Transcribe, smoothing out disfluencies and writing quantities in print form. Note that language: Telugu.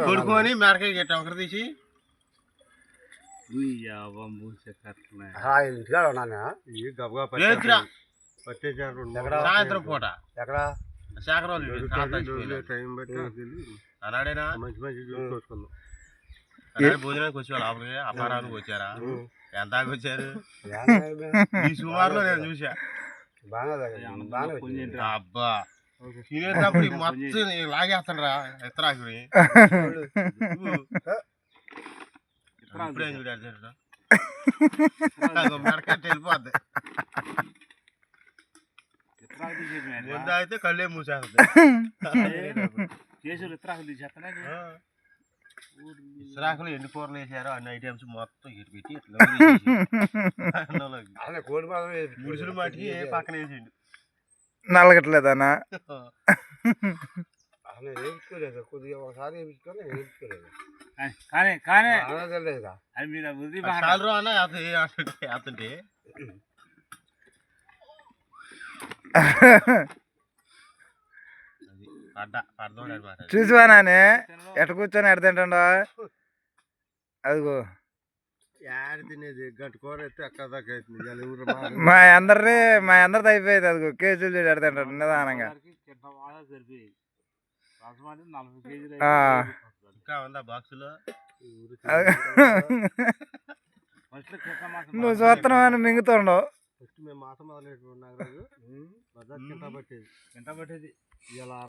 కొడుకొని మేరకాయ గట్ట ఒకటి తీసి సాయంత్రం పూట ఎక్కడ అన్నాడేనా మంచి మంచి చూసుకుందాం భోజనానికి వచ్చేవాళ్ళు అప్పటికే అపారానికి వచ్చారా ఎంత వచ్చారు ఈ సుమారులో నేను చూసా అబ్బా తినేటప్పుడు మొత్తం లాగేస్తాను రా ఎత్తరాకుని ఇప్పుడేం చూడాడు మెడకట్టి వెళ్ళిపోద్ది ముందు అయితే కళ్ళే మూసేస్తుంది ఇస్రాకులు ఎన్ని కూరలు వేసారో అన్ని ఐటమ్స్ మొత్తం ఇటు పెట్టి ఇట్లా ముడుసులు మట్టికి పక్కన వేసిండు నలగట్లేదనా కొద్దిగా ఒకసారి వేయించుకోలేదు అతంటే చూసివానే ఎట కూర్చొని ఎడ తింటాడు అదిగో తినేది గంట కూర అయితే అక్కడ మా అందరిది అయిపోయేది అదిగో కేజీలు చూడు ఎడ తింటాడు నిదానంగా ఇంకా ఉందా బాక్సులో నువ్వు చూస్తున్నావు మింగుతుండవు ఫస్ట్ మేము మాసం మొదలెట్టుకున్నాం రోజు బజార్ కింట పట్టేది ఇలా